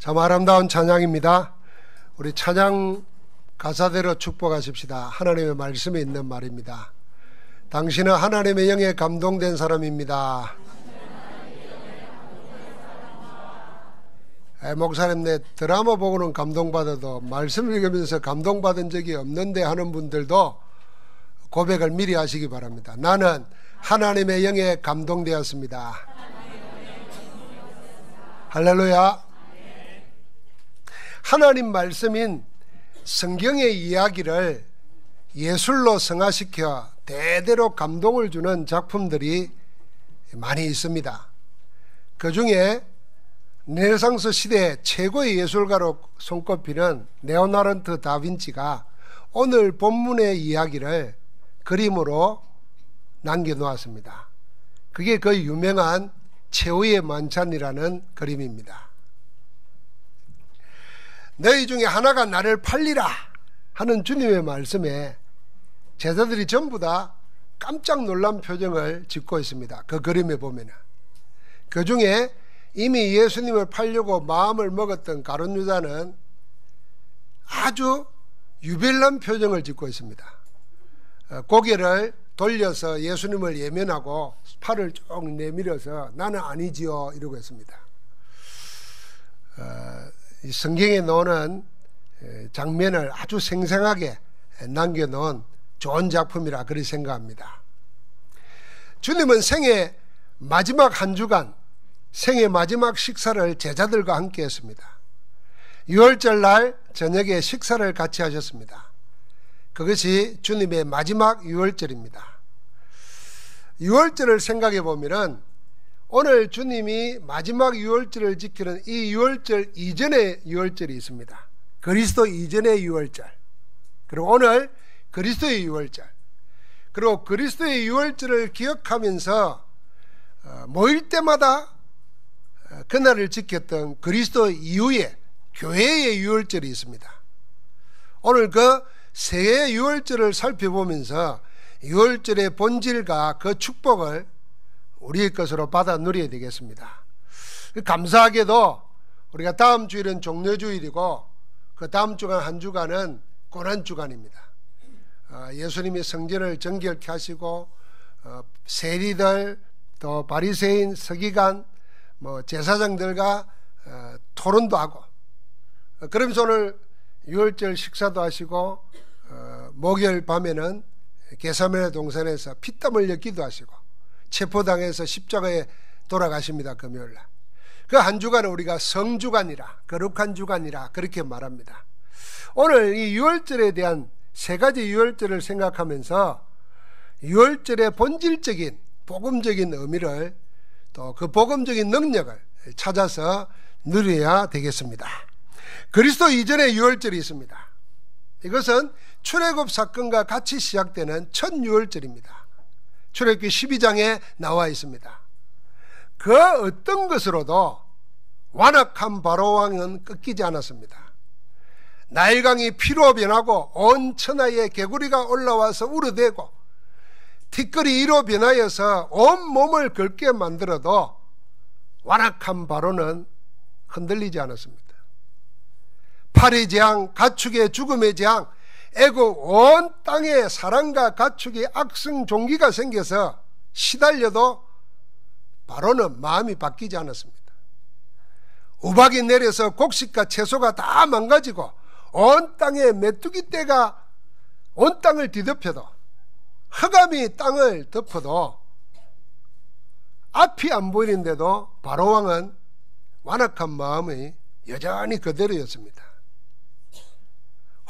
참 아름다운 찬양입니다. 우리 찬양 가사대로 축복하십시다. 하나님의 말씀에 있는 말입니다. 당신은 하나님의 영에 감동된 사람입니다. 목사님, 내 드라마 보고는 감동받아도 말씀 읽으면서 감동받은 적이 없는데 하는 분들도 고백을 미리 하시기 바랍니다. 나는 하나님의 영에 감동되었습니다. 할렐루야. 하나님 말씀인 성경의 이야기를 예술로 승화시켜 대대로 감동을 주는 작품들이 많이 있습니다. 그 중에 르네상스 시대 최고의 예술가로 손꼽히는 레오나르도 다빈치가 오늘 본문의 이야기를 그림으로 남겨놓았습니다. 그게 그 유명한 최후의 만찬이라는 그림입니다. 너희 중에 하나가 나를 팔리라 하는 주님의 말씀에 제자들이 전부 다 깜짝 놀란 표정을 짓고 있습니다. 그 그림에 보면은. 그 중에 이미 예수님을 팔려고 마음을 먹었던 가룟 유다는 아주 유별난 표정을 짓고 있습니다. 고개를 돌려서 예수님을 예면하고 팔을 쭉 내밀어서 나는 아니지요 이러고 있습니다. 이 성경에 나오는 장면을 아주 생생하게 남겨놓은 좋은 작품이라 그렇게 생각합니다. 주님은 생애 마지막 한 주간 생애 마지막 식사를 제자들과 함께 했습니다. 유월절 날 저녁에 식사를 같이 하셨습니다. 그것이 주님의 마지막 유월절입니다. 유월절을 생각해 보면 오늘 주님이 마지막 유월절을 지키는 이 유월절 이전의 유월절이 있습니다. 그리스도 이전의 유월절, 그리고 오늘 그리스도의 유월절, 그리고 그리스도의 유월절을 기억하면서 모일 때마다 그날을 지켰던 그리스도 이후에 교회의 유월절이 있습니다. 오늘 그 세 개의 유월절을 살펴보면서 유월절의 본질과 그 축복을 우리의 것으로 받아 누려야 되겠습니다. 감사하게도 우리가 다음 주일은 종려주일이고 그 다음 주간 한 주간은 고난주간입니다. 예수님이 성전을 정결케 하시고 세리들 또 바리새인 서기관 제사장들과 토론도 하고 그러면서 오늘 유월절 식사도 하시고 목요일 밤에는 게세마네 동산에서 피땀 흘려 기도하시고 체포당해서 십자가에 돌아가십니다. 금요일날. 그 한 주간은 우리가 성주간이라 거룩한 주간이라 그렇게 말합니다. 오늘 이 유월절에 대한 세 가지 유월절을 생각하면서 유월절의 본질적인 복음적인 의미를 또 그 복음적인 능력을 찾아서 누려야 되겠습니다. 그리스도 이전의 유월절이 있습니다. 이것은 출애굽 사건과 같이 시작되는 첫 유월절입니다. 출애굽기 12장에 나와 있습니다. 그 어떤 것으로도 완악한 바로왕은 꺾이지 않았습니다. 나일강이 피로 변하고 온 천하에 개구리가 올라와서 우러대고 티끌이 이로 변하여서 온 몸을 긁게 만들어도 완악한 바로는 흔들리지 않았습니다. 팔의 재앙, 가축의 죽음의 재앙, 애국 온 땅에 사람과 가축의 악성 종기가 생겨서 시달려도 바로는 마음이 바뀌지 않았습니다. 우박이 내려서 곡식과 채소가 다 망가지고 온 땅에 메뚜기 떼가 온 땅을 뒤덮여도 흑암이 땅을 덮어도 앞이 안 보이는데도 바로왕은 완악한 마음이 여전히 그대로였습니다.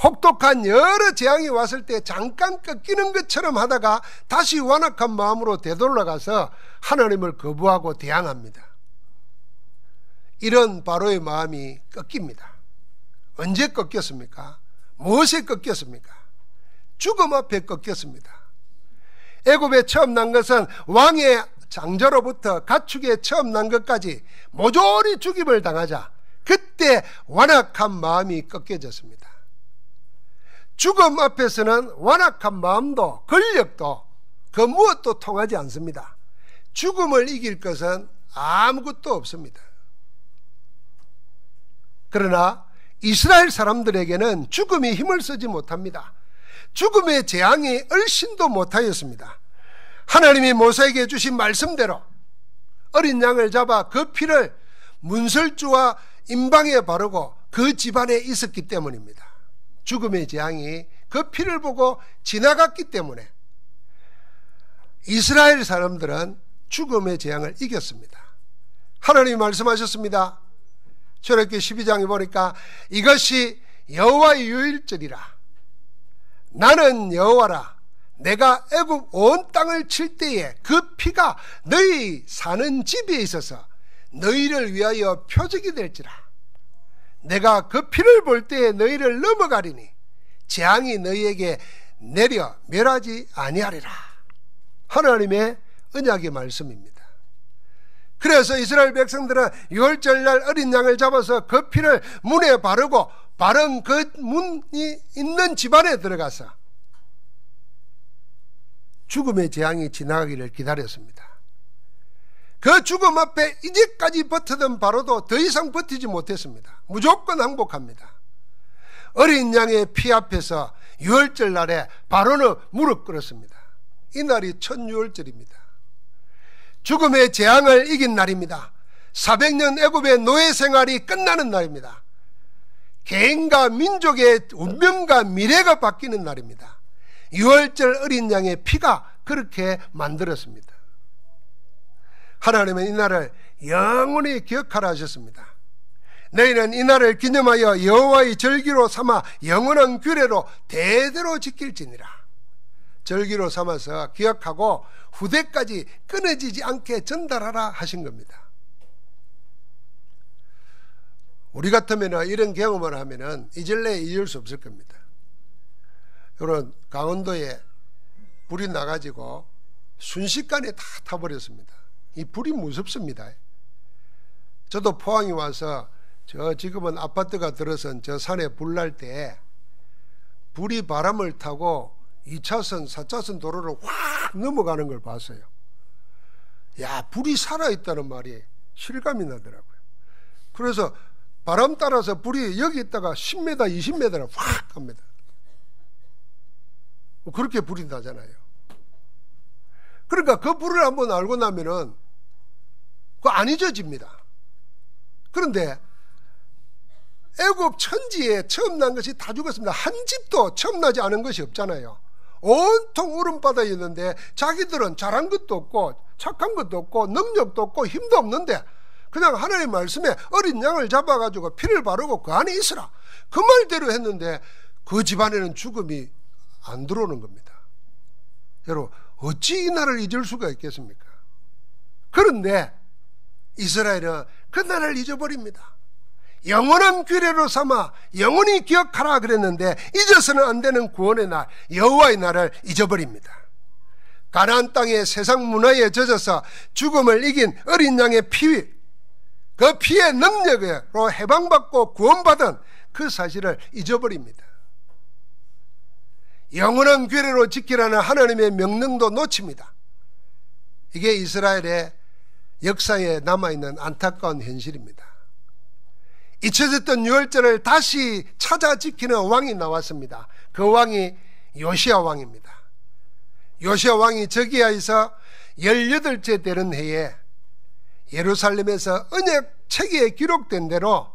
혹독한 여러 재앙이 왔을 때 잠깐 꺾이는 것처럼 하다가 다시 완악한 마음으로 되돌아가서 하나님을 거부하고 대항합니다. 이런 바로의 마음이 꺾입니다. 언제 꺾였습니까? 무엇에 꺾였습니까? 죽음 앞에 꺾였습니다. 애굽에 처음 난 것은 왕의 장자로부터 가축에 처음 난 것까지 모조리 죽임을 당하자 그때 완악한 마음이 꺾여졌습니다. 죽음 앞에서는 완악한 마음도 권력도 그 무엇도 통하지 않습니다. 죽음을 이길 것은 아무것도 없습니다. 그러나 이스라엘 사람들에게는 죽음이 힘을 쓰지 못합니다. 죽음의 재앙이 얼씬도 못하였습니다. 하나님이 모세에게 주신 말씀대로 어린 양을 잡아 그 피를 문설주와 임방에 바르고 그 집안에 있었기 때문입니다. 죽음의 재앙이 그 피를 보고 지나갔기 때문에 이스라엘 사람들은 죽음의 재앙을 이겼습니다. 하나님이 말씀하셨습니다. 출애굽기 12장에 보니까 이것이 여호와의 유일절이라. 나는 여호와라. 내가 애굽 온 땅을 칠 때에 그 피가 너희 사는 집에 있어서 너희를 위하여 표적이 될지라. 내가 그 피를 볼 때에 너희를 넘어가리니 재앙이 너희에게 내려 멸하지 아니하리라. 하나님의 언약의 말씀입니다. 그래서 이스라엘 백성들은 유월절날 어린 양을 잡아서 그 피를 문에 바르고 바른 그 문이 있는 집안에 들어가서 죽음의 재앙이 지나가기를 기다렸습니다. 그 죽음 앞에 이제까지 버티던 바로도 더 이상 버티지 못했습니다. 무조건 항복합니다. 어린 양의 피 앞에서 유월절 날에 바로는 무릎 꿇었습니다. 이 날이 첫 유월절입니다. 죽음의 재앙을 이긴 날입니다. 400년 애굽의 노예 생활이 끝나는 날입니다. 개인과 민족의 운명과 미래가 바뀌는 날입니다. 유월절 어린 양의 피가 그렇게 만들었습니다. 하나님은 이 날을 영원히 기억하라 하셨습니다. 너희는 이 날을 기념하여 여호와의 절기로 삼아 영원한 규례로 대대로 지킬지니라. 절기로 삼아서 기억하고 후대까지 끊어지지 않게 전달하라 하신 겁니다. 우리 같으면 이런 경험을 하면 잊을래 잊을 수 없을 겁니다. 여러분, 강원도에 불이 나가지고 순식간에 다 타버렸습니다. 이 불이 무섭습니다. 저도 포항에 와서 지금은 아파트가 들어선 저 산에 불 날 때 불이 바람을 타고 2차선, 4차선 도로를 확 넘어가는 걸 봤어요. 야, 불이 살아있다는 말이 실감이 나더라고요. 그래서 바람 따라서 불이 여기 있다가 10m, 20m를 확 갑니다. 그렇게 불이 나잖아요. 그러니까 그 불을 한번 알고 나면은 그거 안 잊어집니다. 그런데 애굽 천지에 처음 난 것이 다 죽었습니다. 한 집도 처음 나지 않은 것이 없잖아요. 온통 울음바다에 있는데 자기들은 잘한 것도 없고 착한 것도 없고 능력도 없고 힘도 없는데 그냥 하나님의 말씀에 어린 양을 잡아가지고 피를 바르고 그 안에 있으라. 그 말대로 했는데 그 집안에는 죽음이 안 들어오는 겁니다. 여러분, 어찌 이 날을 잊을 수가 있겠습니까? 그런데 이스라엘은 그 날을 잊어버립니다. 영원한 규례로 삼아 영원히 기억하라 그랬는데 잊어서는 안 되는 구원의 날, 여호와의 날을 잊어버립니다. 가나안 땅의 세상 문화에 젖어서 죽음을 이긴 어린 양의 피, 그 피의 능력으로 해방받고 구원받은 그 사실을 잊어버립니다. 영원한 규례로 지키라는 하나님의 명령도 놓칩니다. 이게 이스라엘의 역사에 남아있는 안타까운 현실입니다. 잊혀졌던 유월절을 다시 찾아 지키는 왕이 나왔습니다. 그 왕이 요시야 왕입니다. 요시야 왕이 저기야에서 18째 되는 해에 예루살렘에서 언약 책에 기록된 대로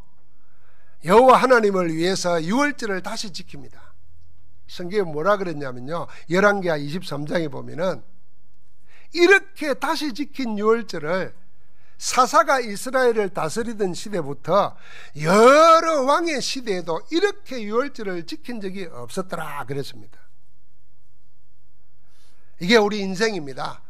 여호와 하나님을 위해서 유월절을 다시 지킵니다. 성경에 뭐라 그랬냐면요, 열왕기하 23장에 보면은 이렇게 다시 지킨 유월절을 사사가 이스라엘을 다스리던 시대부터 여러 왕의 시대에도 이렇게 유월절을 지킨 적이 없었더라 그랬습니다. 이게 우리 인생입니다.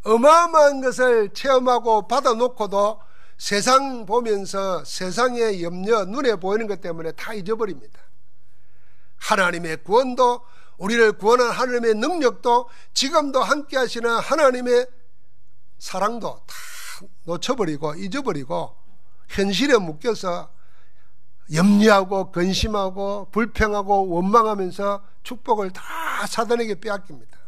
어마어마한 것을 체험하고 받아놓고도 세상 보면서 세상의 염려, 눈에 보이는 것 때문에 다 잊어버립니다. 하나님의 구원도, 우리를 구원한 하나님의 능력도, 지금도 함께 하시는 하나님의 사랑도 다 놓쳐버리고 잊어버리고 현실에 묶여서 염려하고 근심하고 불평하고 원망하면서 축복을 다 사단에게 빼앗깁니다.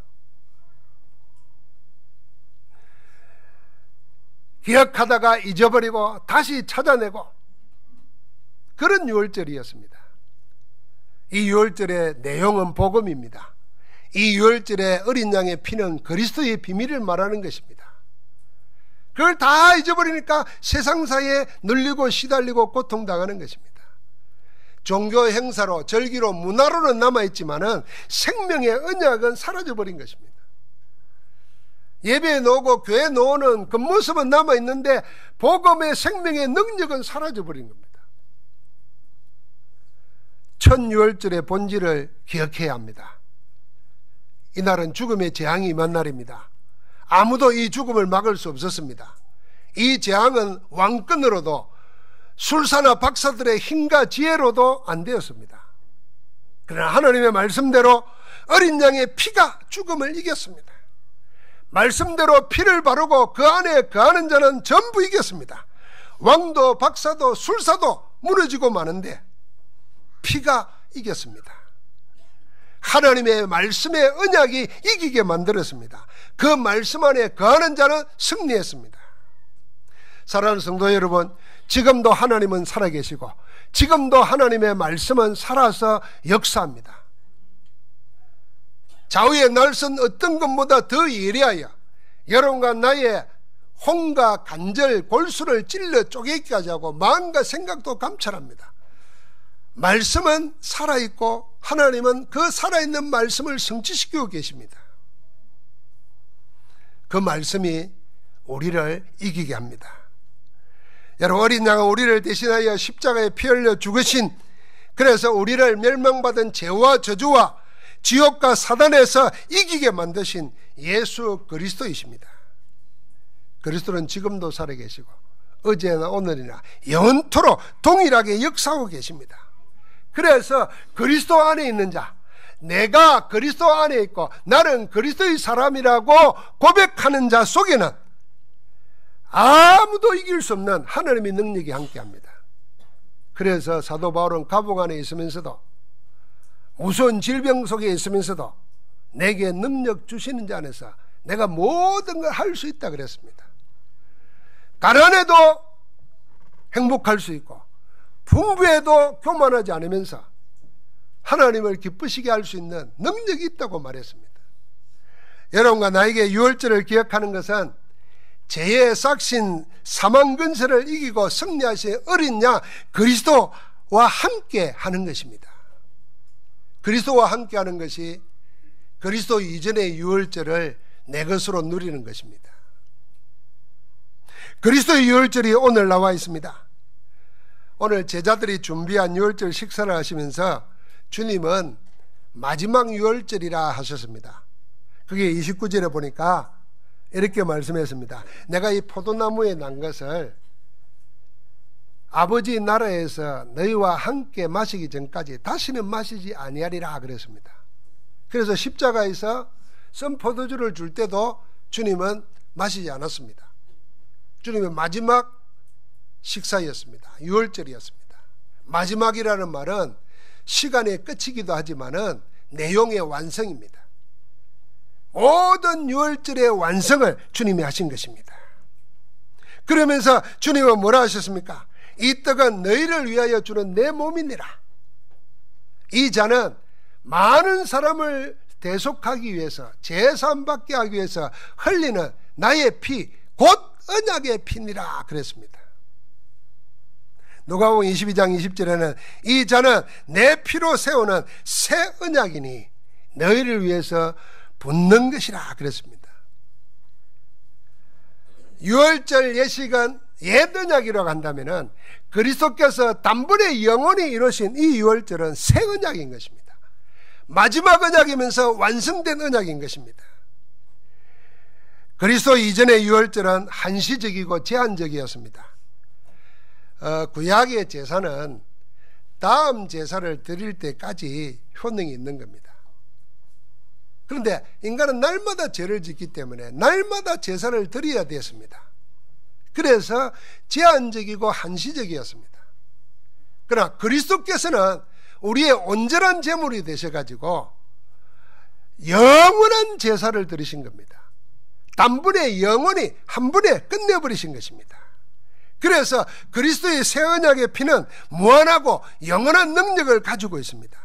기억하다가 잊어버리고 다시 찾아내고 그런 유월절이었습니다. 이 유월절의 내용은 복음입니다. 이 유월절의 어린 양의 피는 그리스도의 비밀을 말하는 것입니다. 그걸 다 잊어버리니까 세상사에 눌리고 시달리고 고통당하는 것입니다. 종교 행사로 절기로 문화로는 남아있지만은 생명의 언약은 사라져버린 것입니다. 예배에 나오고 교회에 나오는 그 모습은 남아있는데 복음의 생명의 능력은 사라져버린 겁니다. 첫 유월절의 본질을 기억해야 합니다. 이날은 죽음의 재앙이 임한 날입니다. 아무도 이 죽음을 막을 수 없었습니다. 이 재앙은 왕권으로도 술사나 박사들의 힘과 지혜로도 안 되었습니다. 그러나 하나님의 말씀대로 어린 양의 피가 죽음을 이겼습니다. 말씀대로 피를 바르고 그 안에 거하는 자는 전부 이겼습니다. 왕도 박사도 술사도 무너지고 마는데 피가 이겼습니다. 하나님의 말씀의 언약이 이기게 만들었습니다. 그 말씀 안에 거하는 자는 승리했습니다. 사랑하는 성도 여러분, 지금도 하나님은 살아계시고 지금도 하나님의 말씀은 살아서 역사합니다. 좌우의 날선 어떤 것보다 더 예리하여 여러분과 나의 혼과 간절 골수를 찔러 쪼개기까지 하고 마음과 생각도 감찰합니다. 말씀은 살아있고 하나님은 그 살아있는 말씀을 성취시키고 계십니다. 그 말씀이 우리를 이기게 합니다. 여러분, 어린 양은 우리를 대신하여 십자가에 피 흘려 죽으신, 그래서 우리를 멸망받은 죄와 저주와 지옥과 사단에서 이기게 만드신 예수 그리스도이십니다. 그리스도는 지금도 살아계시고 어제나 오늘이나 영원토록 동일하게 역사하고 계십니다. 그래서 그리스도 안에 있는 자, 내가 그리스도 안에 있고 나는 그리스도의 사람이라고 고백하는 자 속에는 아무도 이길 수 없는 하나님의 능력이 함께합니다. 그래서 사도 바울은 감옥 안에 있으면서도 무서운 질병 속에 있으면서도 내게 능력 주시는 자 안에서 내가 모든 걸 할 수 있다 그랬습니다. 가난해도 행복할 수 있고 풍부해도 교만하지 않으면서 하나님을 기쁘시게 할 수 있는 능력이 있다고 말했습니다. 여러분과 나에게 유월절을 기억하는 것은 죄의 싹신 사망 근세를 이기고 승리하신 어린 양 그리스도와 함께 하는 것입니다. 그리스도와 함께 하는 것이 그리스도 이전의 유월절을 내 것으로 누리는 것입니다. 그리스도의 유월절이 오늘 나와 있습니다. 오늘 제자들이 준비한 유월절 식사를 하시면서 주님은 마지막 유월절이라 하셨습니다. 그게 29절에 보니까 이렇게 말씀했습니다. 내가 이 포도나무에 난 것을 아버지 나라에서 너희와 함께 마시기 전까지 다시는 마시지 아니하리라 그랬습니다. 그래서 십자가에서 썬 포도주를 줄 때도 주님은 마시지 않았습니다. 주님의 마지막 식사였습니다. 유월절이었습니다. 마지막이라는 말은 시간의 끝이기도 하지만은 내용의 완성입니다. 모든 유월절의 완성을 주님이 하신 것입니다. 그러면서 주님은 뭐라 하셨습니까? 이 떡은 너희를 위하여 주는 내 몸이니라. 이 잔은 많은 사람을 대속하기 위해서, 제사함받게 하기 위해서 흘리는 나의 피, 곧 언약의 피니라 그랬습니다. 누가복음 22장 20절에는 이 잔은 내 피로 세우는 새 언약이니 너희를 위해서 붓는 것이라 그랬습니다. 유월절 예식은 옛 언약이라고 한다면은 그리스도께서 단번에 영원히 이루신 이 유월절은 새 언약인 것입니다. 마지막 언약이면서 완성된 언약인 것입니다. 그리스도 이전의 유월절은 한시적이고 제한적이었습니다. 구약의 제사는 다음 제사를 드릴 때까지 효능이 있는 겁니다. 그런데 인간은 날마다 죄를 짓기 때문에 날마다 제사를 드려야 됐습니다. 그래서 제한적이고 한시적이었습니다. 그러나 그리스도께서는 우리의 온전한 제물이 되셔가지고 영원한 제사를 드리신 겁니다. 단번에 영원히 한 번에 끝내버리신 것입니다. 그래서 그리스도의 새 언약의 피는 무한하고 영원한 능력을 가지고 있습니다.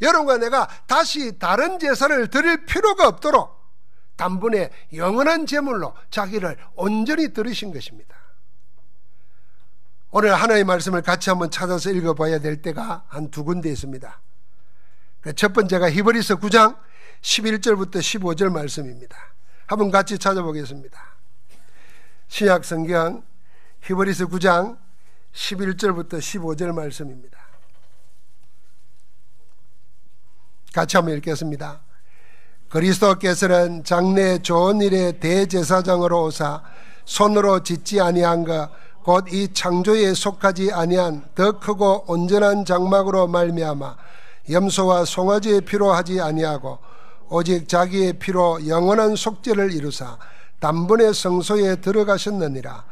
여러분과 내가 다시 다른 제사를 드릴 필요가 없도록 단번에 영원한 제물로 자기를 온전히 드리신 것입니다. 오늘 하나님의 말씀을 같이 한번 찾아서 읽어봐야 될 때가 한 두 군데 있습니다. 첫 번째가 히브리서 9장 11절부터 15절 말씀입니다. 한번 같이 찾아보겠습니다. 신약 성경 히브리서 9장 11절부터 15절 말씀입니다. 같이 한번 읽겠습니다. 그리스도께서는 장래 좋은 일의 대제사장으로 오사 손으로 짓지 아니한 것 곧 이 창조에 속하지 아니한 더 크고 온전한 장막으로 말미암아 염소와 송아지의 피로 하지 아니하고 오직 자기의 피로 영원한 속죄를 이루사 단번에 성소에 들어가셨느니라.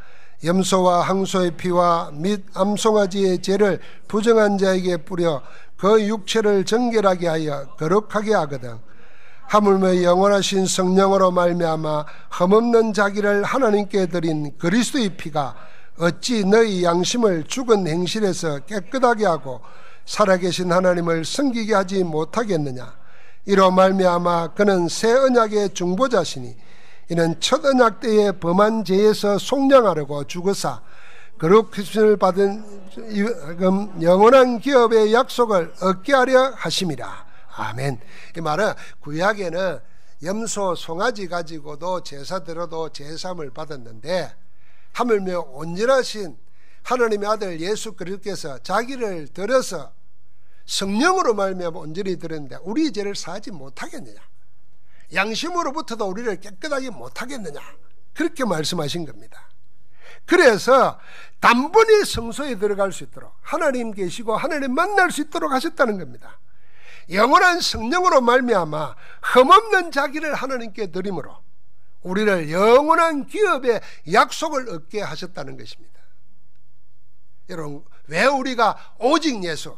염소와 항소의 피와 및 암송아지의 죄를 부정한 자에게 뿌려 그 육체를 정결하게 하여 거룩하게 하거든. 하물며 영원하신 성령으로 말미암아 흠없는 자기를 하나님께 드린 그리스도의 피가 어찌 너희 양심을 죽은 행실에서 깨끗하게 하고 살아계신 하나님을 섬기게 하지 못하겠느냐. 이로 말미암아 그는 새 언약의 중보자시니 이는 첫 언약 때에 범한 죄에서 속량하려고 죽으사 거룩하심을 받은 영원한 기업의 약속을 얻게 하려 하심이라. 아멘. 이 말은 구약에는 염소, 송아지 가지고도 제사 드려도 제사함을 받았는데 하물며 온전하신 하나님의 아들 예수 그리스도께서 자기를 들어서 성령으로 말미암아 온전히 드렸는데 우리 죄를 사하지 못하겠느냐, 양심으로부터도 우리를 깨끗하게 못하겠느냐, 그렇게 말씀하신 겁니다. 그래서 단번에 성소에 들어갈 수 있도록 하나님 계시고 하나님 만날 수 있도록 하셨다는 겁니다. 영원한 성령으로 말미암아 흠없는 자기를 하나님께 드림으로 우리를 영원한 기업의 약속을 얻게 하셨다는 것입니다. 여러분, 왜 우리가 오직 예수,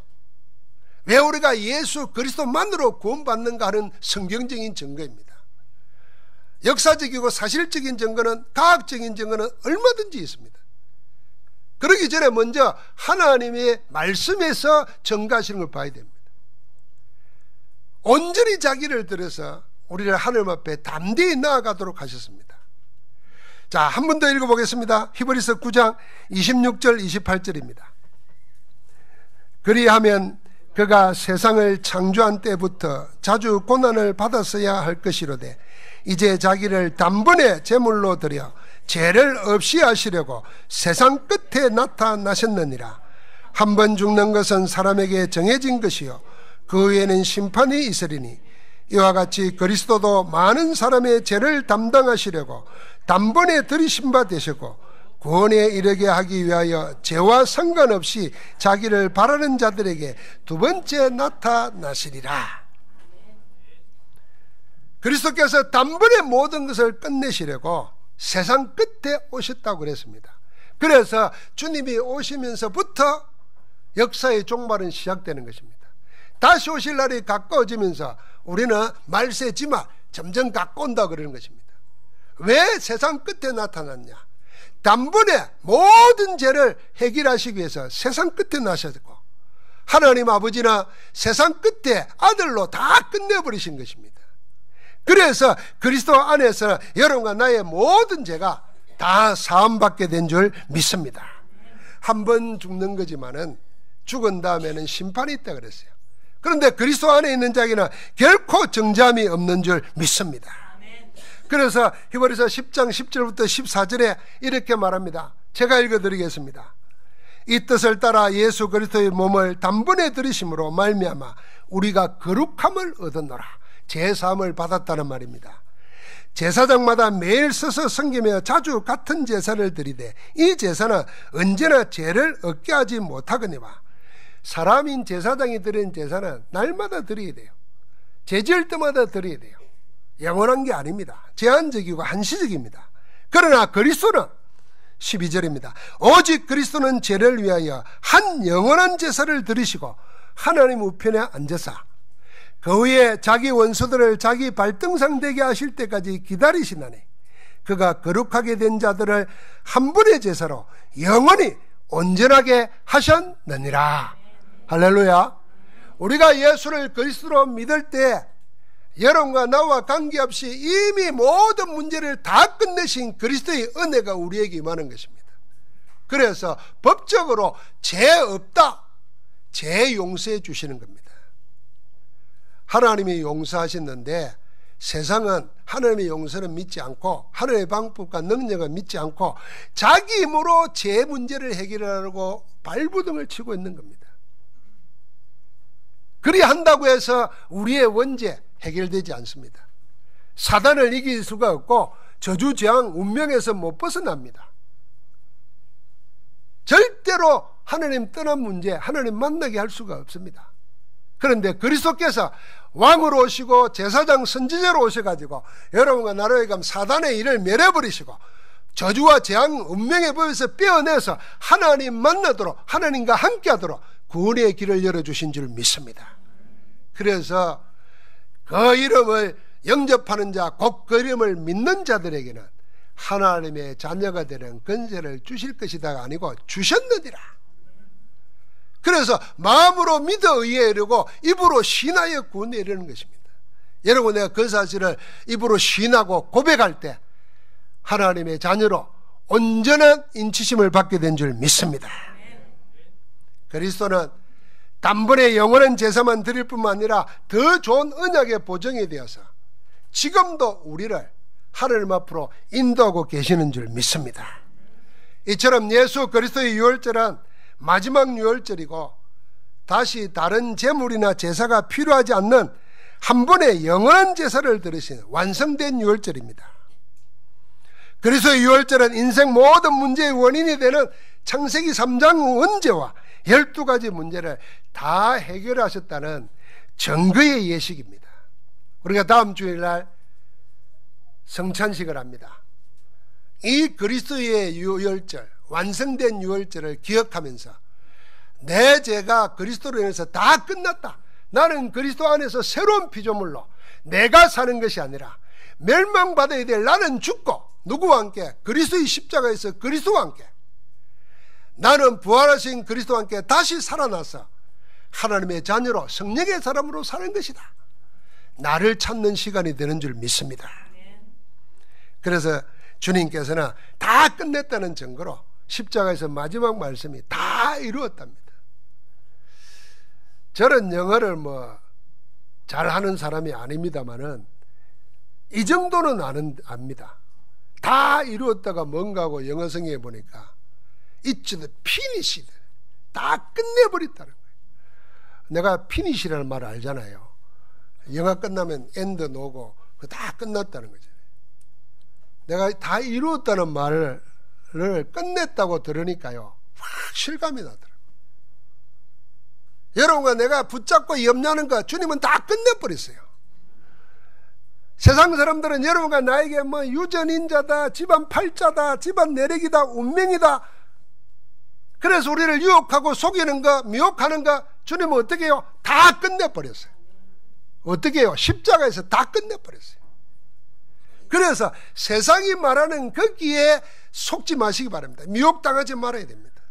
왜 우리가 예수 그리스도만으로 구원받는가 하는 성경적인 증거입니다. 역사적이고 사실적인 증거는, 과학적인 증거는 얼마든지 있습니다. 그러기 전에 먼저 하나님의 말씀에서 증거하시는 걸 봐야 됩니다. 온전히 자기를 들여서 우리를 하나님 앞에 담대히 나아가도록 하셨습니다. 자, 한 번 더 읽어보겠습니다. 히브리서 9장 26절 28절입니다. 그리하면 그가 세상을 창조한 때부터 자주 고난을 받았어야 할 것이로되 이제 자기를 단번에 제물로 드려 죄를 없이 하시려고 세상 끝에 나타나셨느니라. 한 번 죽는 것은 사람에게 정해진 것이요 그 후에는 심판이 있으리니 이와 같이 그리스도도 많은 사람의 죄를 담당하시려고 단번에 들이신 바 되셨고 구원에 이르게 하기 위하여 죄와 상관없이 자기를 바라는 자들에게 두 번째 나타나시리라. 그리스도께서 단번에 모든 것을 끝내시려고 세상 끝에 오셨다고 그랬습니다. 그래서 주님이 오시면서부터 역사의 종말은 시작되는 것입니다. 다시 오실 날이 가까워지면서 우리는 말세지말 점점 가까운다 그러는 것입니다. 왜 세상 끝에 나타났냐? 단번에 모든 죄를 해결하시기 위해서 세상 끝에 나셨고 하나님 아버지는 세상 끝에 아들로 다 끝내버리신 것입니다. 그래서 그리스도 안에서 여러분과 나의 모든 죄가 다 사함받게 된 줄 믿습니다. 한 번 죽는 거지만은 죽은 다음에는 심판이 있다 그랬어요. 그런데 그리스도 안에 있는 자에게는 결코 정죄함이 없는 줄 믿습니다. 그래서 히브리서 10장 10절부터 14절에 이렇게 말합니다. 제가 읽어드리겠습니다. 이 뜻을 따라 예수 그리스도의 몸을 단번에 들이심으로 말미암아 우리가 거룩함을 얻었노라. 제사함을 받았다는 말입니다. 제사장마다 매일 서서 섬기며 자주 같은 제사를 드리되 이 제사는 언제나 죄를 얻게 하지 못하거니와 사람인 제사장이 드리는 제사는 날마다 드려야 돼요. 죄 지을 때마다 드려야 돼요. 영원한 게 아닙니다. 제한적이고 한시적입니다. 그러나 그리스도는 12절입니다. 오직 그리스도는 죄를 위하여 한 영원한 제사를 드리시고 하나님 우편에 앉으사 그 후에 자기 원수들을 자기 발등상 되게 하실 때까지 기다리시나니 그가 거룩하게 된 자들을 한 분의 제사로 영원히 온전하게 하셨느니라. 할렐루야. 우리가 예수를 그리스도로 믿을 때 여러분과 나와 관계없이 이미 모든 문제를 다 끝내신 그리스도의 은혜가 우리에게 임하는 것입니다. 그래서 법적으로 죄 없다, 죄 용서해 주시는 겁니다. 하나님이 용서하셨는데 세상은 하나님의 용서는 믿지 않고 하나님의 방법과 능력을 믿지 않고 자기 힘으로 죄 문제를 해결하려고 발부둥을 치고 있는 겁니다. 그리 한다고 해서 우리의 원죄 해결되지 않습니다. 사단을 이길 수가 없고 저주재앙 운명에서 못 벗어납니다. 절대로 하나님 떠난 문제, 하나님 만나게 할 수가 없습니다. 그런데 그리스도께서 왕으로 오시고 제사장 선지자로 오셔가지고 여러분과 나라에 가면 사단의 일을 멸해버리시고 저주와 재앙 운명의 법에서 빼어내서 하나님 만나도록, 하나님과 함께하도록 구원의 길을 열어주신 줄 믿습니다. 그래서 그 이름을 영접하는 자, 곧 그 이름을 믿는 자들에게는 하나님의 자녀가 되는 권세를 주실 것이다가 아니고 주셨느니라. 그래서 마음으로 믿어 의에 이르고 입으로 신하여 구원에 이르는 것입니다. 여러분, 내가 그 사실을 입으로 신하고 고백할 때 하나님의 자녀로 온전한 인치심을 받게 된 줄 믿습니다. 그리스도는 단번에 영원한 제사만 드릴 뿐만 아니라 더 좋은 언약의 보정이 되어서 지금도 우리를 하나님 앞으로 인도하고 계시는 줄 믿습니다. 이처럼 예수 그리스도의 유월절은 마지막 유월절이고 다시 다른 제물이나 제사가 필요하지 않는 한 번의 영원한 제사를 드리신 완성된 유월절입니다. 그리스도의 유월절은 인생 모든 문제의 원인이 되는 창세기 3장 원죄와 12가지 문제를 다 해결하셨다는 증거의 예식입니다. 우리가 다음 주일날 성찬식을 합니다. 이 그리스도의 유월절, 완성된 유월절을 기억하면서 내 죄가 그리스도로 인해서 다 끝났다, 나는 그리스도 안에서 새로운 피조물로 내가 사는 것이 아니라 멸망받아야 될 나는 죽고 누구와 함께? 그리스도의 십자가에서 그리스도와 함께, 나는 부활하신 그리스도와 함께 다시 살아나서 하나님의 자녀로 성령의 사람으로 사는 것이다. 나를 찾는 시간이 되는 줄 믿습니다. 그래서 주님께서는 다 끝냈다는 증거로 십자가에서 마지막 말씀이 다 이루었답니다. 저는 영어를 잘하는 사람이 아닙니다만은 이 정도는 압니다. 다 이루었다가 뭔가 하고 영어 성경에 보니까 It's the finish. 다 끝내버렸다는 거예요. 내가 finish라는 말을 알잖아요. 영화 끝나면 end 노고 다 끝났다는 거죠. 내가 다 이루었다는 말을 끝냈다고 들으니까요, 확 실감이 나더라고요. 여러분과 내가 붙잡고 염려하는 거 주님은 다 끝내버렸어요. 세상 사람들은 여러분과 나에게 유전인자다, 집안 팔자다, 집안 내력이다, 운명이다, 그래서 우리를 유혹하고 속이는 거, 미혹하는 거 주님은 어떻게 해요? 다 끝내버렸어요. 어떻게 해요? 십자가에서 다 끝내버렸어요. 그래서 세상이 말하는 거기에 속지 마시기 바랍니다. 미혹당하지 말아야 됩니다.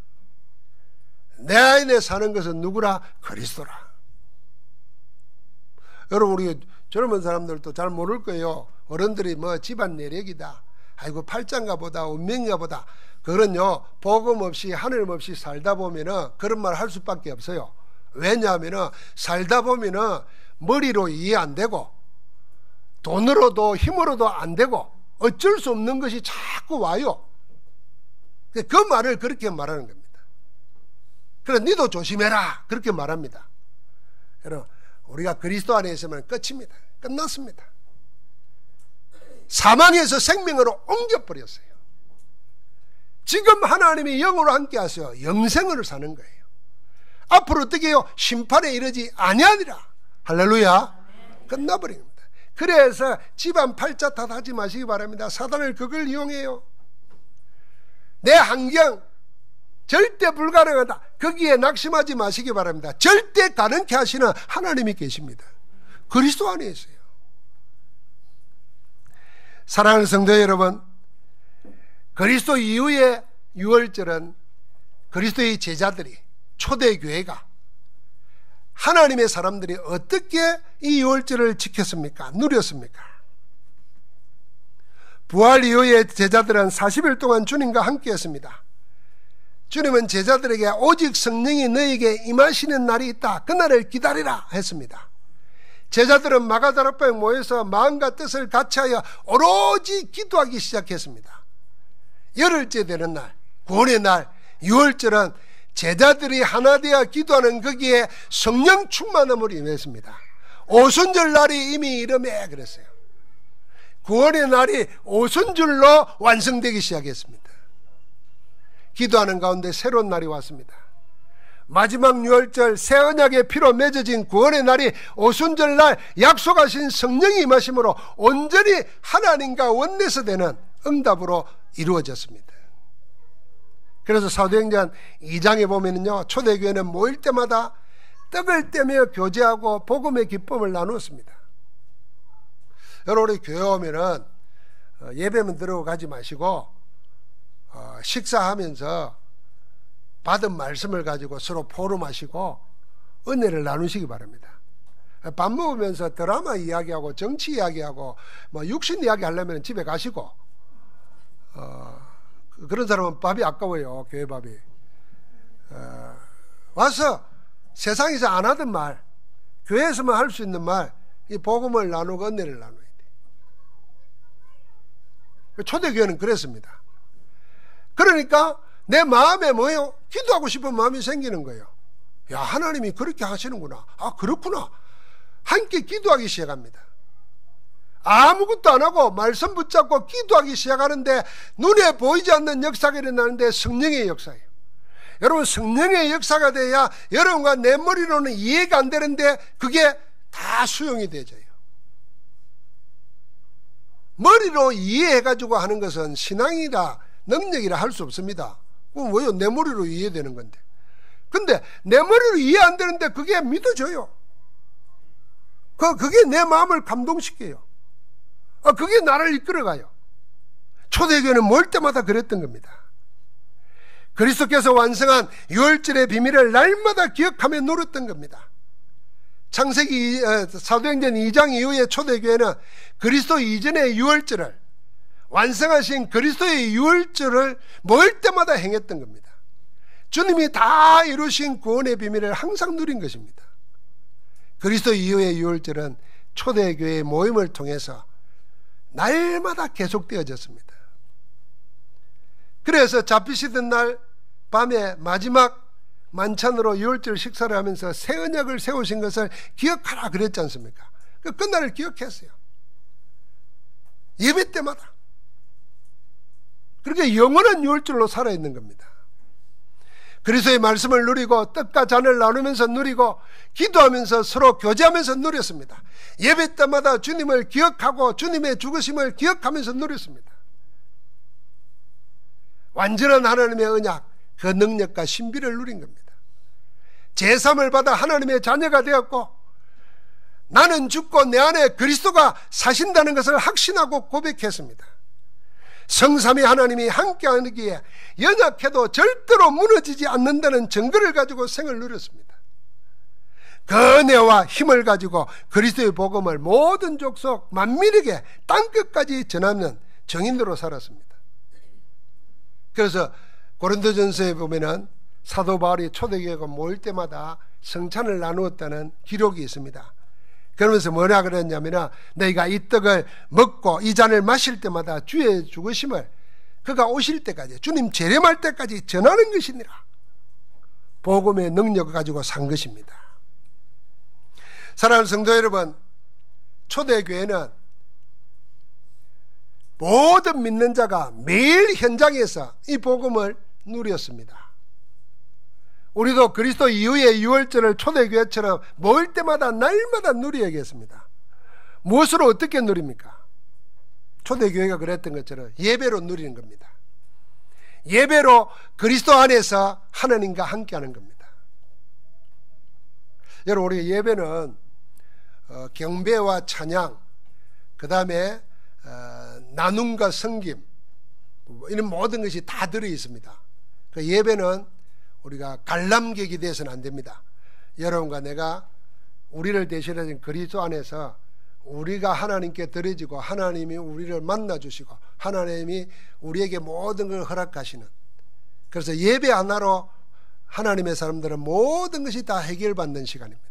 내 안에 사는 것은 누구라? 그리스도라. 여러분, 우리 젊은 사람들도 잘 모를 거예요. 어른들이 집안 내력이다, 아이고 팔짱가 보다, 운명인가 보다, 그런요, 복음 없이 하늘님 없이 살다 보면은 그런 말 할 수밖에 없어요. 왜냐하면은 살다 보면은 머리로 이해 안 되고 돈으로도 힘으로도 안 되고 어쩔 수 없는 것이 자꾸 와요. 그 말을 그렇게 말하는 겁니다. 그래서 니도 조심해라 그렇게 말합니다. 여러분, 우리가 그리스도 안에 있으면 끝입니다. 끝났습니다. 사망에서 생명으로 옮겨버렸어요. 지금 하나님이 영으로 함께 하세요. 영생을 사는 거예요. 앞으로 어떻게 해요? 심판에 이르지 아니하니라. 할렐루야. 끝나버린 겁니다. 그래서 집안 팔자 탓하지 마시기 바랍니다. 사단을 그걸 이용해요. 내 환경 절대 불가능하다, 거기에 낙심하지 마시기 바랍니다. 절대 가능케 하시는 하나님이 계십니다. 그리스도 안에 있어요. 사랑하는 성도 여러분, 그리스도 이후의 유월절은 그리스도의 제자들이, 초대교회가, 하나님의 사람들이 어떻게 이 유월절을 지켰습니까? 누렸습니까? 부활 이후의 제자들은 40일 동안 주님과 함께 했습니다. 주님은 제자들에게 오직 성령이 너에게 임하시는 날이 있다, 그날을 기다리라 했습니다. 제자들은 마가다락방에 모여서 마음과 뜻을 같이하여 오로지 기도하기 시작했습니다. 열흘째 되는 날, 구원의 날, 유월절은 제자들이 하나 되어 기도하는 거기에 성령 충만함으로 임했습니다. 오순절 날이 이미 이름에 그랬어요. 구원의 날이 오순절로 완성되기 시작했습니다. 기도하는 가운데 새로운 날이 왔습니다. 마지막 유월절 새 언약의 피로 맺어진 구원의 날이 오순절 날 약속하신 성령이 임하심으로 온전히 하나님과 원내서 되는 응답으로 이루어졌습니다. 그래서 사도행전 2장에 보면요, 초대교회는 모일 때마다 떡을 떼며 교제하고 복음의 기쁨을 나누었습니다. 여러분, 우리 교회 오면은 예배만 들어가지 마시고 식사하면서 받은 말씀을 가지고 서로 포럼하시고 은혜를 나누시기 바랍니다. 밥 먹으면서 드라마 이야기하고 정치 이야기하고 육신 이야기 하려면 집에 가시고, 그런 사람은 밥이 아까워요. 교회 밥이. 와서 세상에서 안 하던 말, 교회에서만 할 수 있는 말, 이 복음을 나누고 은혜를 나눠야 돼. 초대교회는 그랬습니다. 그러니까 내 마음에 뭐예요? 기도하고 싶은 마음이 생기는 거예요. 야, 하나님이 그렇게 하시는구나. 아, 그렇구나. 함께 기도하기 시작합니다. 아무것도 안 하고 말씀 붙잡고 기도하기 시작하는데 눈에 보이지 않는 역사가 일어나는데 성령의 역사예요. 여러분, 성령의 역사가 돼야 여러분과 내 머리로는 이해가 안 되는데 그게 다 수용이 되져요. 머리로 이해해가지고 하는 것은 신앙이라 능력이라 할 수 없습니다. 그럼 왜요? 내 머리로 이해되는 건데. 근데 내 머리로 이해 안 되는데 그게 믿어져요. 그게 내 마음을 감동시켜요. 그게 나를 이끌어가요. 초대교회는 모일 때마다 그랬던 겁니다. 그리스도께서 완성한 유월절의 비밀을 날마다 기억하며 누렸던 겁니다. 창세기 사도행전 2장 이후에 초대교회는 그리스도 이전의 유월절을, 완성하신 그리스도의 유월절을 모일 때마다 행했던 겁니다. 주님이 다 이루신 구원의 비밀을 항상 누린 것입니다. 그리스도 이후의 유월절은 초대교회의 모임을 통해서 날마다 계속되어졌습니다. 그래서 잡히시던 날 밤에 마지막 만찬으로 유월절 식사를 하면서 새 언약을 세우신 것을 기억하라 그랬지 않습니까? 그 날을 기억했어요. 예배 때마다. 그렇게 영원한 유월절로 살아있는 겁니다. 그리스도의 말씀을 누리고 떡과 잔을 나누면서 누리고 기도하면서 서로 교제하면서 누렸습니다. 예배 때마다 주님을 기억하고 주님의 죽으심을 기억하면서 누렸습니다. 완전한 하나님의 언약, 그 능력과 신비를 누린 겁니다. 제3을 받아 하나님의 자녀가 되었고 나는 죽고 내 안에 그리스도가 사신다는 것을 확신하고 고백했습니다. 성삼위 하나님이 함께하기에 연약해도 절대로 무너지지 않는다는 증거를 가지고 생을 누렸습니다. 그 은혜와 힘을 가지고 그리스도의 복음을 모든 족속 만민에게 땅끝까지 전하는 증인으로 살았습니다. 그래서 고린도전서에 보면은 사도 바울이 초대교회가 모일 때마다 성찬을 나누었다는 기록이 있습니다. 그러면서 뭐라 그랬냐면 너희가 이 떡을 먹고 이 잔을 마실 때마다 주의 죽으심을 그가 오실 때까지, 주님 재림할 때까지 전하는 것이니라. 복음의 능력을 가지고 산 것입니다. 사랑하는 성도 여러분, 초대교회는 모든 믿는 자가 매일 현장에서 이 복음을 누렸습니다. 우리도 그리스도 이후의 유월절을 초대교회처럼 모일 때마다 날마다 누려야겠습니다. 무엇으로 어떻게 누립니까? 초대교회가 그랬던 것처럼 예배로 누리는 겁니다. 예배로 그리스도 안에서 하나님과 함께하는 겁니다. 여러분, 우리 예배는 경배와 찬양, 그 다음에 나눔과 섬김, 이런 모든 것이 다 들어 있습니다. 그 예배는 우리가 관람객이 돼서는 안 됩니다. 여러분과 내가 우리를 대신하신 그리스도 안에서 우리가 하나님께 드려지고 하나님이 우리를 만나주시고 하나님이 우리에게 모든 걸 허락하시는, 그래서 예배 하나로 하나님의 사람들은 모든 것이 다 해결받는 시간입니다.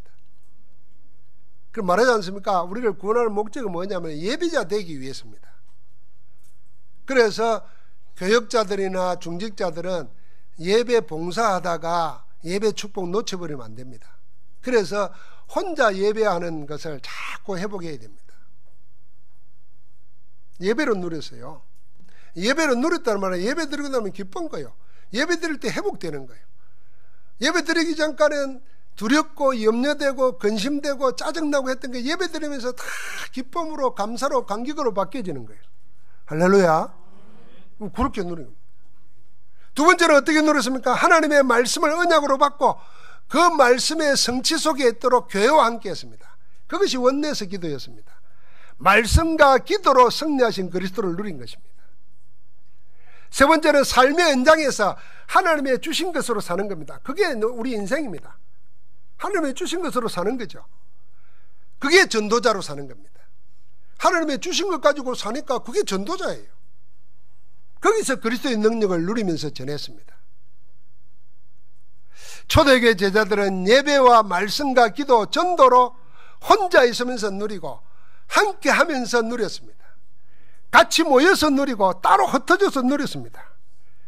그럼 말하지 않습니까? 우리를 구원하는 목적은 뭐냐면 예배자 되기 위해서입니다. 그래서 교역자들이나 중직자들은 예배 봉사하다가 예배 축복 놓쳐버리면 안 됩니다. 그래서 혼자 예배하는 것을 자꾸 회복해야 됩니다. 예배로 누렸어요. 예배로 누렸다는 말은 예배 드리고 나면 기쁜 거예요. 예배 드릴 때 회복되는 거예요. 예배 드리기 전까지는 두렵고 염려되고 근심되고 짜증나고 했던 게 예배 드리면서 다 기쁨으로 감사로 감격으로 바뀌어지는 거예요. 할렐루야. 그렇게 누리는 겁니다. 두 번째는 어떻게 누렸습니까? 하나님의 말씀을 언약으로 받고 그 말씀의 성취 속에 있도록 교회와 함께 했습니다. 그것이 원내에서 기도였습니다. 말씀과 기도로 승리하신 그리스도를 누린 것입니다. 세 번째는 삶의 현장에서 하나님의 주신 것으로 사는 겁니다. 그게 우리 인생입니다. 하나님의 주신 것으로 사는 거죠. 그게 전도자로 사는 겁니다. 하나님의 주신 것 가지고 사니까 그게 전도자예요. 거기서 그리스도의 능력을 누리면서 전했습니다. 초대교회 제자들은 예배와 말씀과 기도, 전도로 혼자 있으면서 누리고 함께 하면서 누렸습니다. 같이 모여서 누리고 따로 흩어져서 누렸습니다.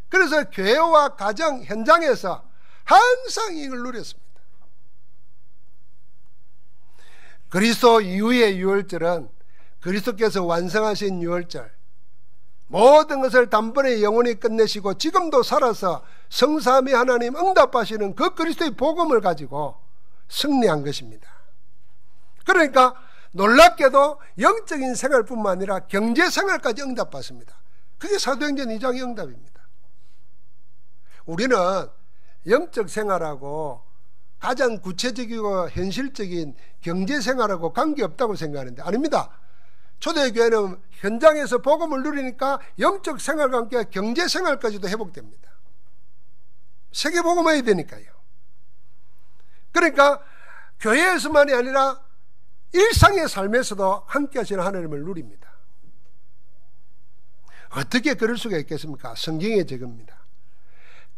그래서 교회와 가정 현장에서 항상 이걸 누렸습니다. 그리스도 이후의 유월절은 그리스도께서 완성하신 유월절, 모든 것을 단번에 영원히 끝내시고 지금도 살아서 성삼위 하나님 응답하시는 그 그리스도의 복음을 가지고 승리한 것입니다. 그러니까 놀랍게도 영적인 생활뿐만 아니라 경제생활까지 응답받습니다. 그게 사도행전 2장의 응답입니다. 우리는 영적 생활하고 가장 구체적이고 현실적인 경제생활하고 관계없다고 생각하는데 아닙니다. 초대교회는 현장에서 복음을 누리니까 영적 생활과 함께 경제생활까지도 회복됩니다. 세계복음화해야 되니까요. 그러니까 교회에서만이 아니라 일상의 삶에서도 함께 하시는 하나님을 누립니다. 어떻게 그럴 수가 있겠습니까? 성경의 증거입니다.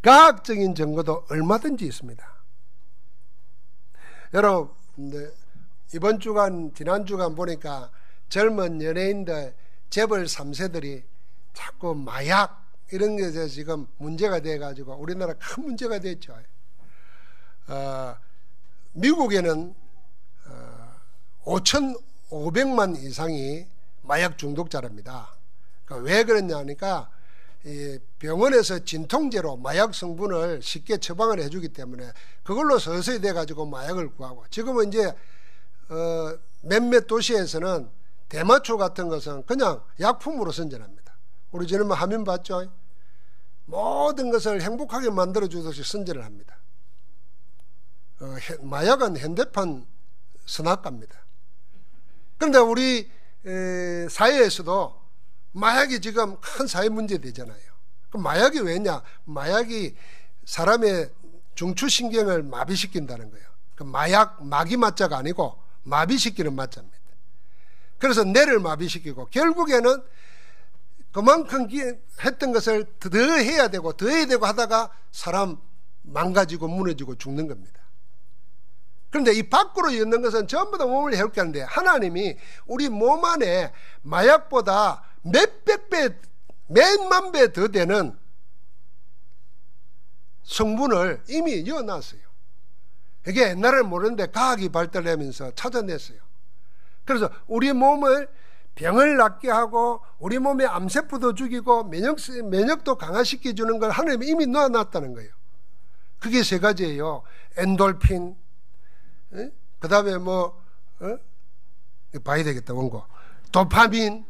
과학적인 증거도 얼마든지 있습니다. 여러분, 이번 주간, 지난 주간 보니까 젊은 연예인들, 재벌 3세들이 자꾸 마약 이런 것에 지금 문제가 돼가지고 우리나라 큰 문제가 됐죠. 미국에는 5,500만 이상이 마약 중독자랍니다. 그러니까 왜 그러냐 하니까 병원에서 진통제로 마약 성분을 쉽게 처방을 해주기 때문에 그걸로 서서히 돼가지고 마약을 구하고, 지금은 이제 몇몇 도시에서는 대마초 같은 것은 그냥 약품으로 선전합니다. 우리 지난번 화면 봤죠? 모든 것을 행복하게 만들어주듯이 선전을 합니다. 마약은 현대판 선악과입니다. 그런데 우리 사회에서도 마약이 지금 큰 사회 문제 되잖아요. 그럼 마약이 왜냐? 마약이 사람의 중추신경을 마비시킨다는 거예요. 그 마약, 마귀 맞자가 아니고 마비시키는 맞자입니다. 그래서 뇌를 마비시키고 결국에는 그만큼 했던 것을 더 해야 되고 더 해야 되고 하다가 사람 망가지고 무너지고 죽는 겁니다. 그런데 이 밖으로 있는 것은 전부 다 몸을 해롭게 하는데 하나님이 우리 몸 안에 마약보다 몇백 배, 몇만 배 더 되는 성분을 이미 넣어놨어요. 이게 옛날에는 모르는데 과학이 발달하면서 찾아냈어요. 그래서 우리 몸을 병을 낫게 하고 우리 몸의 암세포도 죽이고 면역도 강화시켜주는 걸 하나님이 이미 넣어놨다는 거예요. 그게 세 가지예요. 엔돌핀, 그 다음에 봐야 되겠다, 원고. 도파민,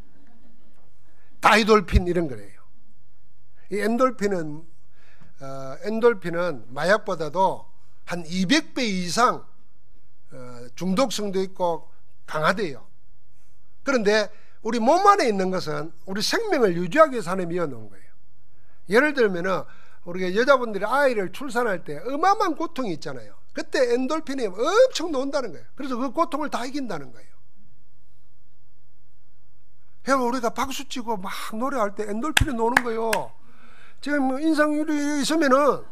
다이돌핀 이런 거래요. 이 엔돌핀은 마약보다도 한 200배 이상 중독성도 있고 강하대요. 그런데 우리 몸 안에 있는 것은 우리 생명을 유지하기 위해서 하나님이 이어놓은 거예요. 예를 들면은 우리가 여자분들이 아이를 출산할 때 어마어마한 고통이 있잖아요. 그때 엔돌핀이 엄청 나온다는 거예요. 그래서 그 고통을 다 이긴다는 거예요. 그래서 우리가 박수치고 막 노래할 때 엔돌핀이 노는 거예요. 지금 인상률이 있으면은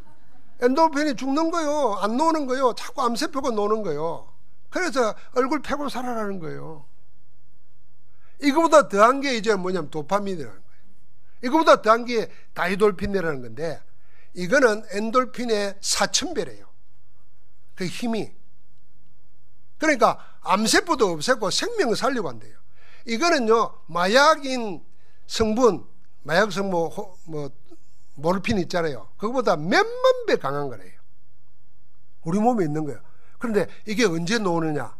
엔돌핀이 죽는 거예요. 안 노는 거예요. 자꾸 암세포가 노는 거예요. 그래서 얼굴 펴고 살아라는 거예요. 이거보다 더한 게 이제 뭐냐면 도파민이라는 거예요. 이거보다 더한 게 다이돌핀이라는 건데, 이거는 엔돌핀의 4000배래요. 그 힘이. 그러니까 암세포도 없애고 생명을 살리고 한대요. 이거는요, 마약인 성분, 마약 성분, 모르핀 있잖아요. 그거보다 몇만 배 강한 거래요. 우리 몸에 있는 거예요. 그런데 이게 언제 노느냐?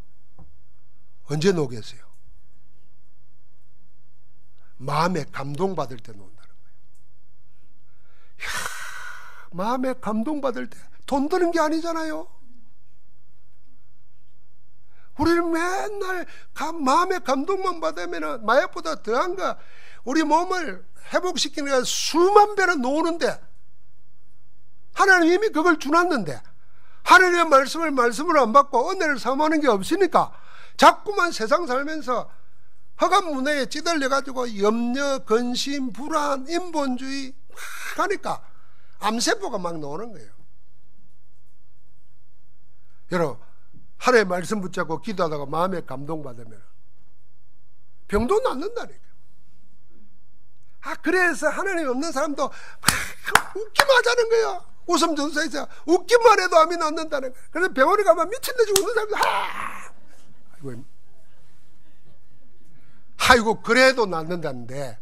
언제 노겠어요? 마음에 감동받을 때 논다는 거예요. 이야, 마음에 감동받을 때 돈 드는 게 아니잖아요. 우리는 맨날 마음에 감동만 받으면 마약보다 더한 거, 우리 몸을 회복시키는 게 수만 배는 노는데, 하나님 이미 그걸 주놨는데 하나님의 말씀을 안 받고 은혜를 사모하는 게 없으니까 자꾸만 세상 살면서 허감 문화에 찌들려가지고 염려, 근심, 불안, 인본주의 막 하니까 암세포가 막 나오는 거예요. 여러분, 하나님의 말씀 붙잡고 기도하다가 마음에 감동받으면 병도 낫는다니까요. 그래서 하나님 없는 사람도 막 웃기만 하자는 거예요. 웃음 전사에서 웃기만 해도 암이 낫는다는 거예요. 그래서 병원에 가면 미친듯이 웃는 사람도 아이고 그래도 낫는다는데,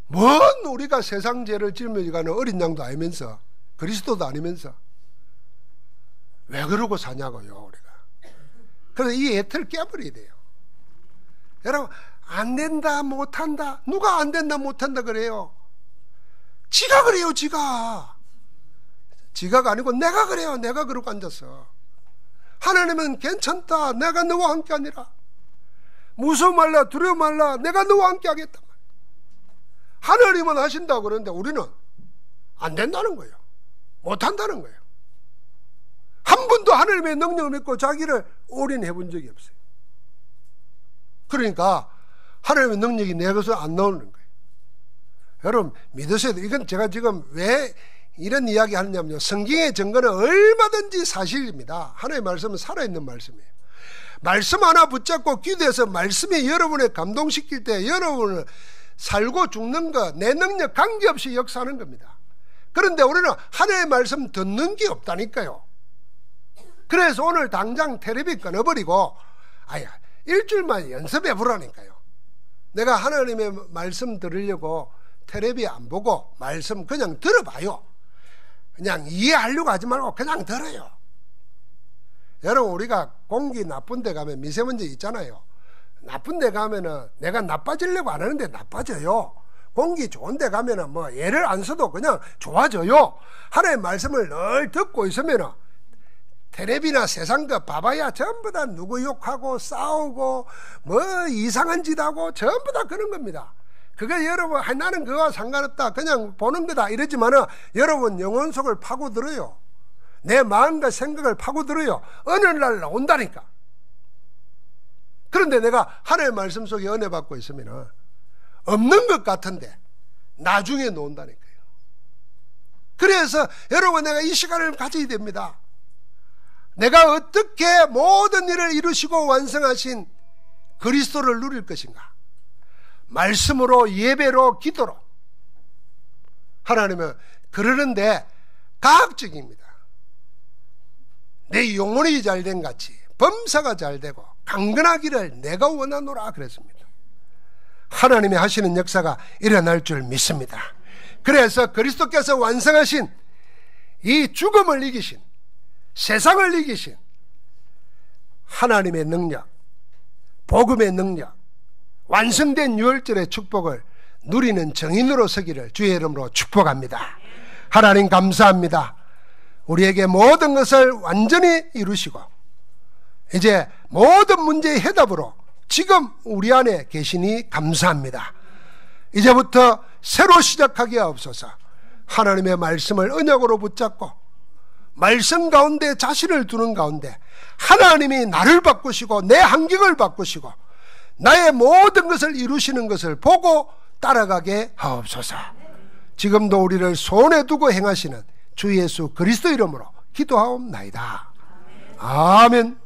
뭔 우리가 세상 죄를 짊어지가는 어린 양도 아니면서 그리스도도 아니면서 왜 그러고 사냐고요, 우리가. 그래서 이 애틀을 깨버려야 돼요. 여러분, 안 된다, 못한다. 누가 안 된다, 못한다 그래요? 지가 그래요, 지가. 지가가 아니고 내가 그래요. 내가 그러고 앉았어. 하나님은 괜찮다. 내가 너와 함께 하니라. 무서워 말라, 두려워 말라. 내가 너와 함께 하겠다. 하나님은 하신다고 그러는데 우리는 안 된다는 거예요. 못한다는 거예요. 한 번도 하나님의 능력을 믿고 자기를 올인해 본 적이 없어요. 그러니까 하나님의 능력이 내 것을 안 나오는 거예요. 여러분 믿으셔야 돼요. 이건 제가 지금 왜 이런 이야기 하느냐면요, 성경의 증거는 얼마든지 사실입니다. 하나님의 말씀은 살아있는 말씀이에요. 말씀 하나 붙잡고 기도해서 말씀이 여러분을 감동시킬 때 여러분을 살고 죽는 것, 내 능력 관계없이 역사하는 겁니다. 그런데 우리는 하나님의 말씀 듣는 게 없다니까요. 그래서 오늘 당장 텔레비 끊어버리고 일주일만 연습해 보라니까요. 내가 하나님의 말씀 들으려고 텔레비 안 보고 말씀 그냥 들어봐요. 그냥 이해하려고 하지 말고 그냥 들어요. 여러분, 우리가 공기 나쁜 데 가면 미세먼지 있잖아요. 나쁜 데 가면은 내가 나빠지려고 안 하는데 나빠져요. 공기 좋은 데 가면은 뭐 예를 안 써도 그냥 좋아져요. 하나님의 말씀을 늘 듣고 있으면은 텔레비나 세상 거 봐봐야 전부 다 누구 욕하고 싸우고 뭐 이상한 짓 하고 전부 다 그런 겁니다. 그거 여러분, 나는 그거와 상관없다, 그냥 보는 거다 이러지만은 여러분 영혼 속을 파고들어요. 내 마음과 생각을 파고들어요. 어느 날 나온다니까. 그런데 내가 하나님의 말씀 속에 은혜 받고 있으면 없는 것 같은데 나중에 나온다니까요. 그래서 여러분, 내가 이 시간을 가져야 됩니다. 내가 어떻게 모든 일을 이루시고 완성하신 그리스도를 누릴 것인가? 말씀으로, 예배로, 기도로. 하나님은 그러는데 과학적입니다. 내 영혼이 잘된 같이 범사가 잘되고 강건하기를 내가 원하노라 그랬습니다. 하나님이 하시는 역사가 일어날 줄 믿습니다. 그래서 그리스도께서 완성하신 이 죽음을 이기신, 세상을 이기신 하나님의 능력, 복음의 능력, 완성된 유월절의 축복을 누리는 정인으로 서기를 주의 이름으로 축복합니다. 하나님 감사합니다. 우리에게 모든 것을 완전히 이루시고 이제 모든 문제의 해답으로 지금 우리 안에 계시니 감사합니다. 이제부터 새로 시작하게 하옵소서. 하나님의 말씀을 언약으로 붙잡고 말씀 가운데 자신을 두는 가운데 하나님이 나를 바꾸시고 내 환경을 바꾸시고 나의 모든 것을 이루시는 것을 보고 따라가게 하옵소서. 지금도 우리를 손에 두고 행하시는 주 예수 그리스도 이름으로 기도하옵나이다. 아멘.